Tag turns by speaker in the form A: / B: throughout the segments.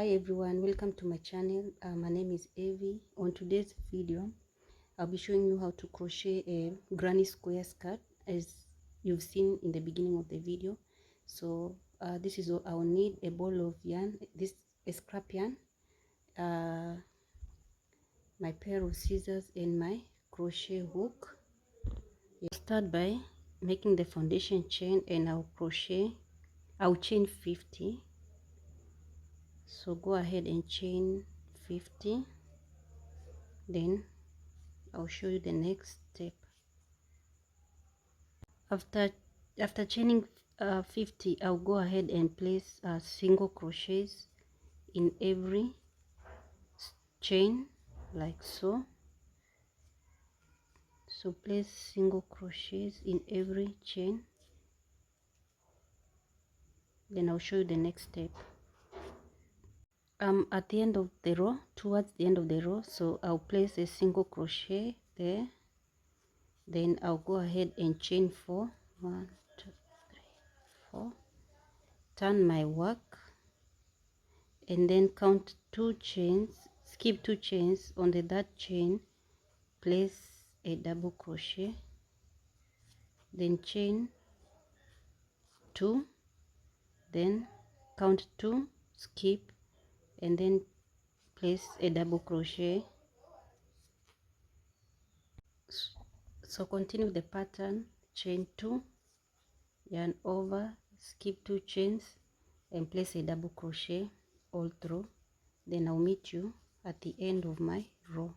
A: Hi everyone, welcome to my channel. My name is Evie. On today's video I'll be showing you how to crochet a granny square skirt, as you've seen in the beginning of the video. So this is all I'll need: a ball of yarn, a scrap yarn, my pair of scissors, and my crochet hook. I'll start by making the foundation chain, and I'll chain 50. So go ahead and chain 50, then I'll show you the next step. After chaining 50, I'll go ahead and place single crochets in every chain, like so. So place single crochets in every chain, then I'll show you the next step. At the end of the row, towards the end of the row, so I'll place a single crochet there, then I'll go ahead and chain 4. 1, 2, 3, 4. Turn my work, and then count 2 chains, skip 2 chains. On the third chain, place a double crochet, then chain 2, then count 2, skip, and then place a double crochet. So continue the pattern: chain 2, yarn over, skip 2 chains, and place a double crochet all through. Then I'll meet you at the end of my row.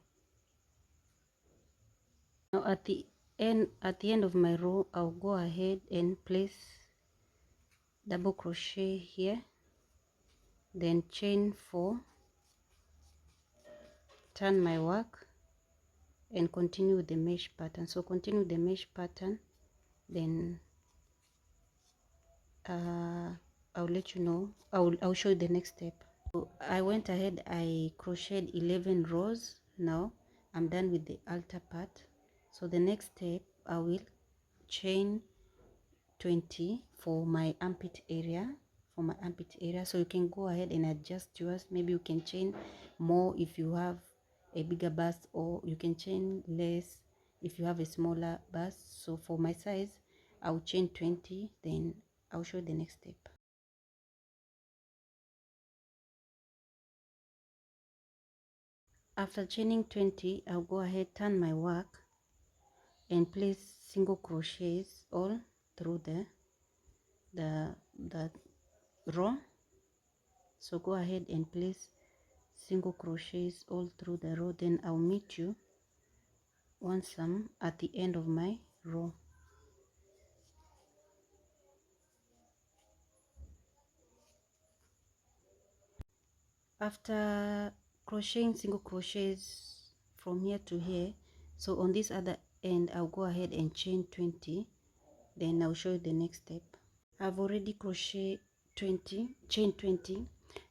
A: Now at the end of my row, I'll go ahead and place double crochet here, then chain 4, turn my work, and continue with the mesh pattern. So continue the mesh pattern, then I'll let you know. I'll show you the next step. So I went ahead, I crocheted 11 rows. Now I'm done with the altar part. So the next step, I will chain 20 for my armpit area. So you can go ahead and adjust yours. Maybe you can chain more if you have a bigger bust, or you can chain less if you have a smaller bust. So for my size, I'll chain 20, then I'll show you the next step. After chaining 20, I'll go ahead, turn my work, and place single crochets all through the row. So go ahead and place single crochets all through the row, then I'll meet you once I'm at the end of my row. After crocheting single crochets from here to here, so on this other end, I'll go ahead and chain 20, then I'll show you the next step. I've already crochet 20, chain 20.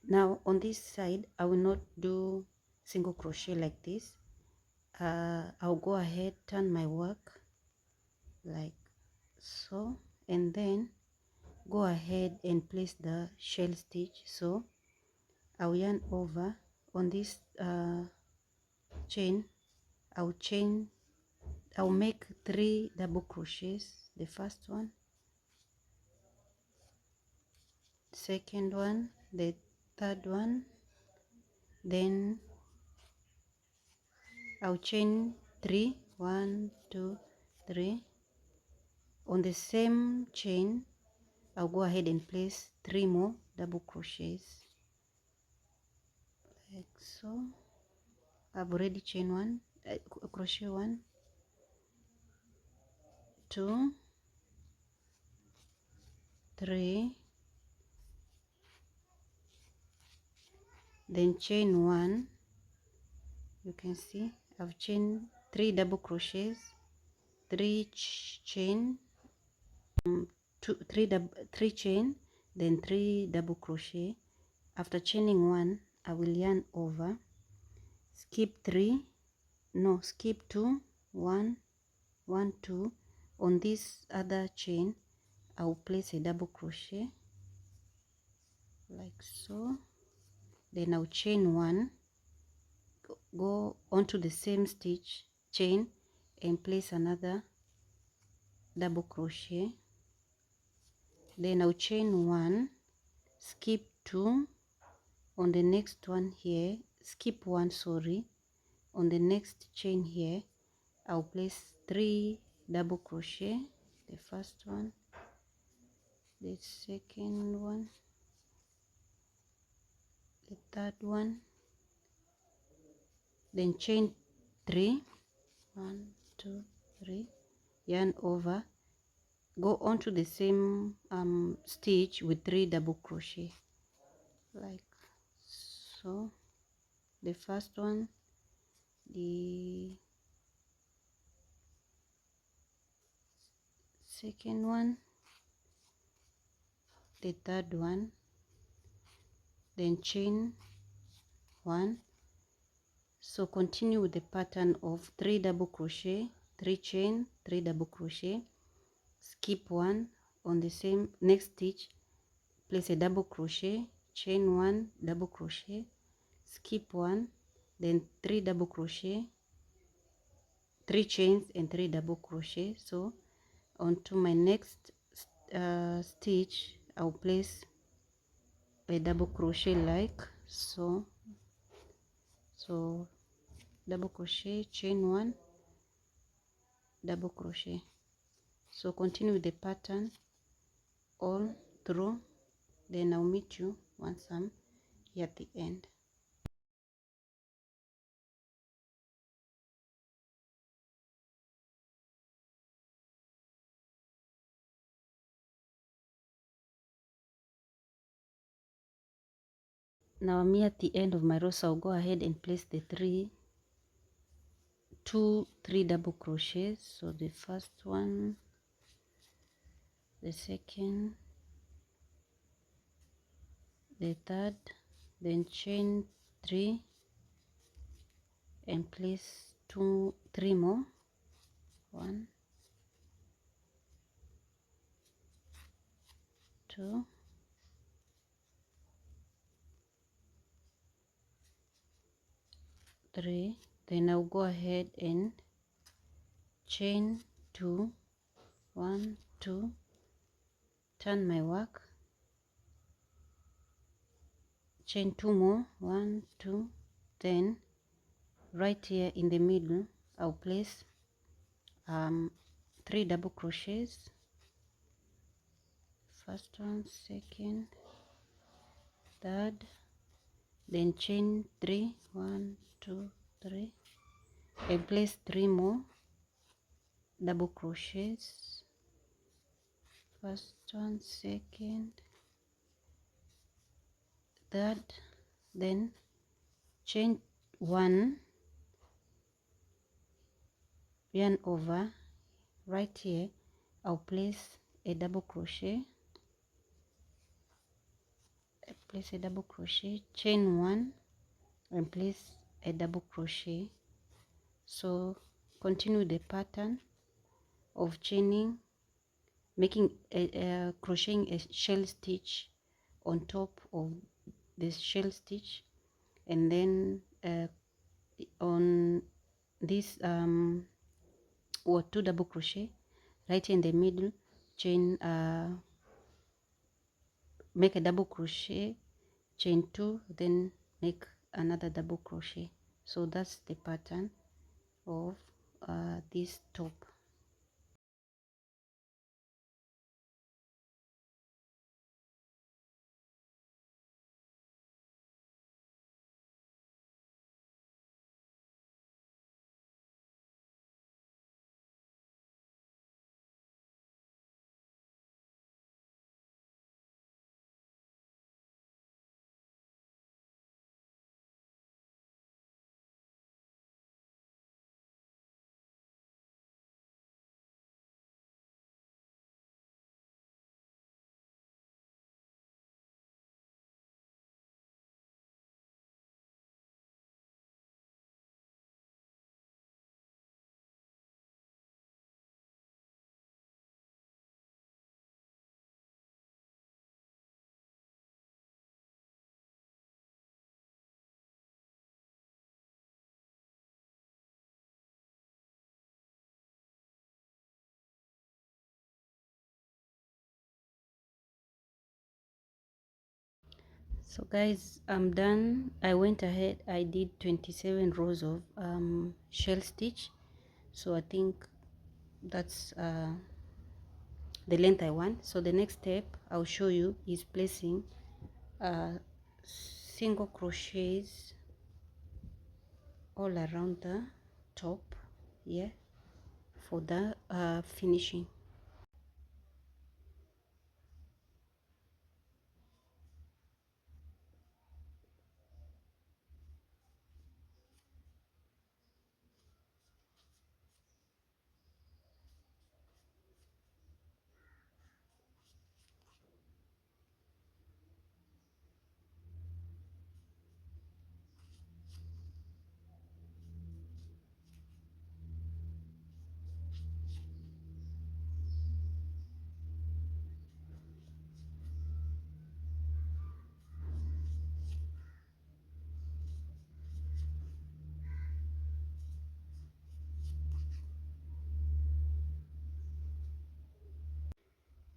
A: Now on this side, I will not do single crochet like this. I'll go ahead, turn my work like so, and then go ahead and place the shell stitch. So I'll yarn over on this chain. I'll make 3 double crochets. The first one, second one, the third one, then I'll chain 3. 1, 2, 3. On the same chain, I'll go ahead and place 3 more double crochets like so. I've already chained 1, crochet 1, 2, 3, then chain 1. You can see I've chained 3 double crochets, 3 chain, 3 chain, then 3 double crochet. After chaining 1, I will yarn over, skip 3, no, skip 2, 1, 1, 2. On this other chain, I will place a double crochet like so, then I'll chain 1, go onto the same stitch, chain, and place another double crochet. Then I'll chain 1, skip 2 on the next one here, skip 1, sorry, on the next chain here. I'll place 3 double crochet, the first one, the second one, the third one, then chain 3, 1 2 3, yarn over, go onto the same stitch with 3 double crochet, like so. The first one, the second one, the third one, then chain 1. So continue with the pattern of 3 double crochet, 3 chain, 3 double crochet, skip 1 on the same next stitch, place a double crochet, chain 1, double crochet, skip 1, then 3 double crochet, 3 chains and 3 double crochet. So onto my next stitch, I'll place a double crochet like so. So double crochet, chain 1, double crochet. So continue with the pattern all through, then I'll meet you once I'm here at the end. Now I'm here at the end of my row, so I'll go ahead and place the 3 double crochets. So the first one, the second, the third, then chain 3 and place 3 more, 1 2 3. Then I'll go ahead and chain 2, 1 2, turn my work, chain 2 more, 1 2, then right here in the middle I'll place 3 double crochets, first one, second, third, then chain 3, 1 2 3, and place 3 more double crochets, first one, second, third, then chain 1, yarn over, right here I'll place a double crochet, place a double crochet, chain 1 and place a double crochet. So continue the pattern of chaining, making crocheting a shell stitch on top of this shell stitch, and then on this or 2 double crochet right in the middle, chain make a double crochet, chain 2, then make another double crochet. So that's the pattern of this top. So guys, I'm done. I went ahead, I did 27 rows of shell stitch, so I think that's the length I want. So the next step I'll show you is placing single crochets all around the top here for the finishing.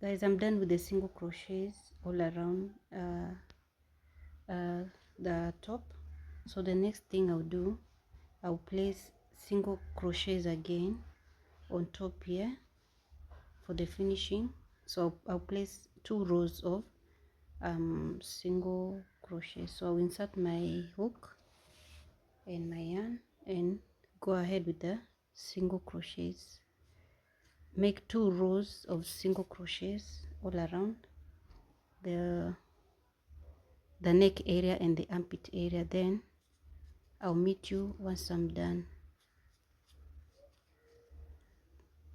A: Guys, I'm done with the single crochets all around the top. So the next thing I'll do, I'll place single crochets again on top here for the finishing. So I'll place 2 rows of single crochet. So I'll insert my hook and my yarn and go ahead with the single crochets. Make 2 rows of single crochets all around the neck area and the armpit area. Then I'll meet you once I'm done.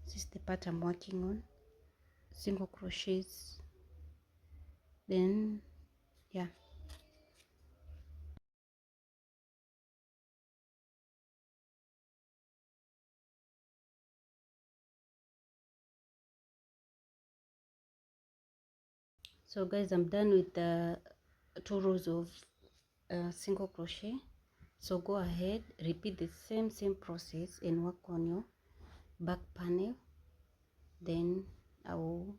A: This is the part I'm working on, single crochets. Then yeah, so guys, I'm done with the 2 rows of single crochet. So go ahead, repeat the same process and work on your back panel. Then I will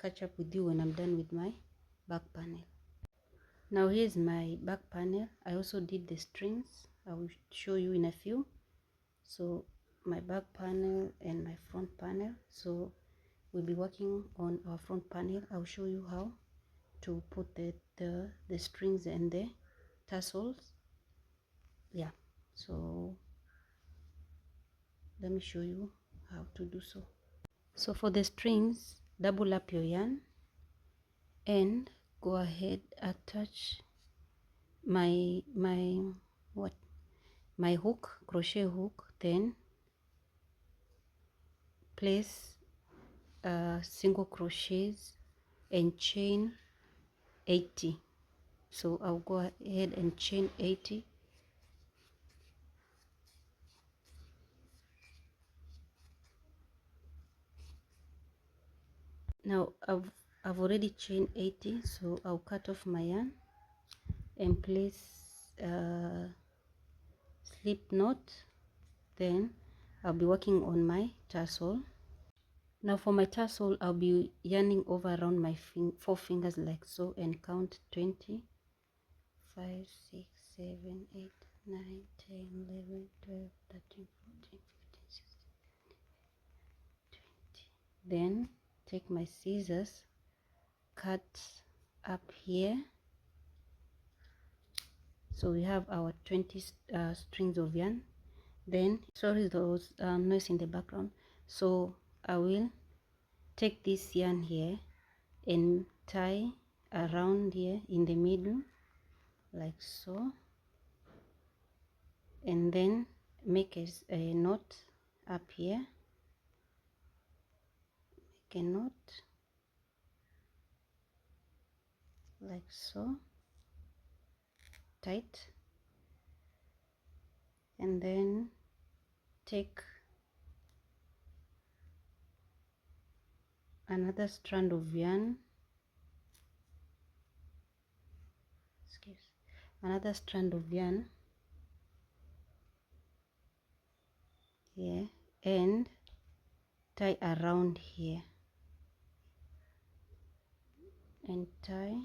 A: catch up with you when I'm done with my back panel. Now here's my back panel. I also did the strings. I will show you in a few. So my back panel and my front panel. So we'll be working on our front panel. I'll show you how to put the strings and the tassels. Yeah, so let me show you how to do so. So for the strings, double up your yarn and go ahead, attach my my hook, crochet hook, then place single crochets and chain 80. So I'll go ahead and chain 80. Now I've already chained 80, so I'll cut off my yarn and place slip knot. Then I'll be working on my tassel. Now for my tassel, I'll be yarning over around my 4 fingers like so and count 20, 5, 6, 7, 8, 9, 10, 11, 12, 13, 14, 15, 16, 20. Then take my scissors, cut up here. So we have our 20 strings of yarn. Then sorry those noise in the background. So I will take this yarn here and tie around here in the middle like so, and then make a knot up here, make a knot like so, tight, and then take another strand of yarn, another strand of yarn here and tie around here and tie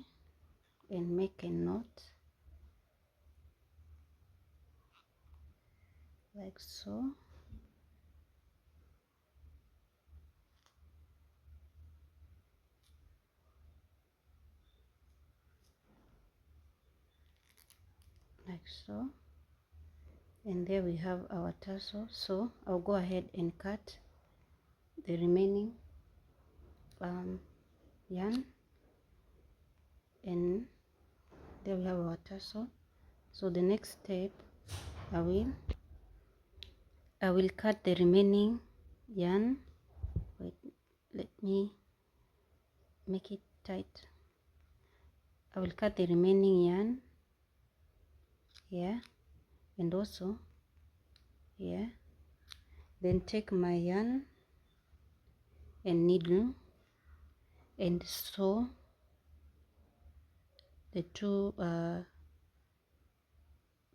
A: and make a knot like so. Like so, and there we have our tassel. So I'll go ahead and cut the remaining yarn, and there we have our tassel. So the next step, I will cut the remaining yarn. Wait, let me make it tight. I will cut the remaining yarn here and also here, then take my yarn and needle and sew the two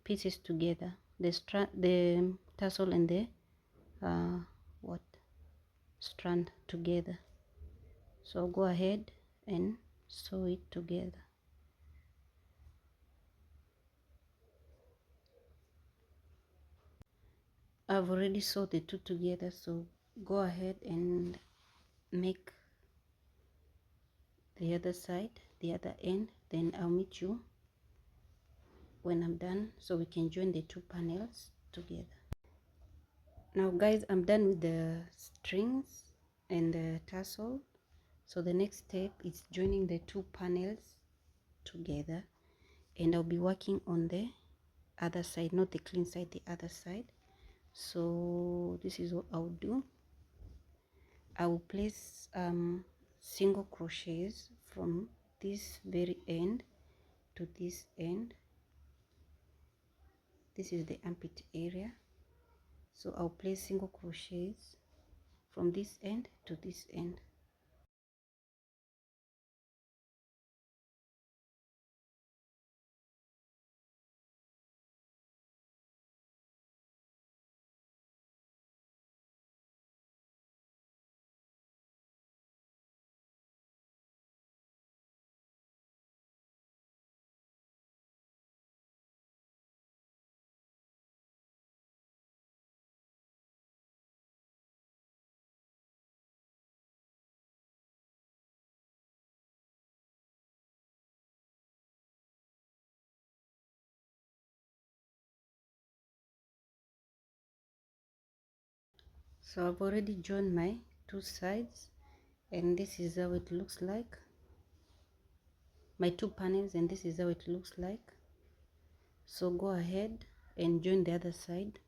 A: pieces together, the tassel and the what strand together. So go ahead and sew it together. I've already sewed the two together, so go ahead and make the other side, the other end, then I'll meet you when I'm done so we can join the two panels together. Now guys, I'm done with the strings and the tassel. So the next step is joining the two panels together, and I'll be working on the other side, not the clean side, the other side. So this is what I'll do. I will place single crochets from this very end to this end. This is the armpit area, so I'll place single crochets from this end to this end. So I've already joined my two sides, and this is how it looks like, my two panels, and this is how it looks like. So go ahead and join the other side,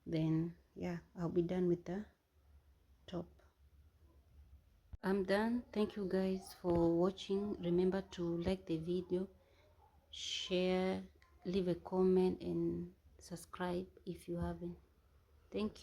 A: then yeah, I'll be done with the top. I'm done. Thank you guys for watching. Remember to like the video, share, leave a comment, and subscribe if you haven't. Thank you.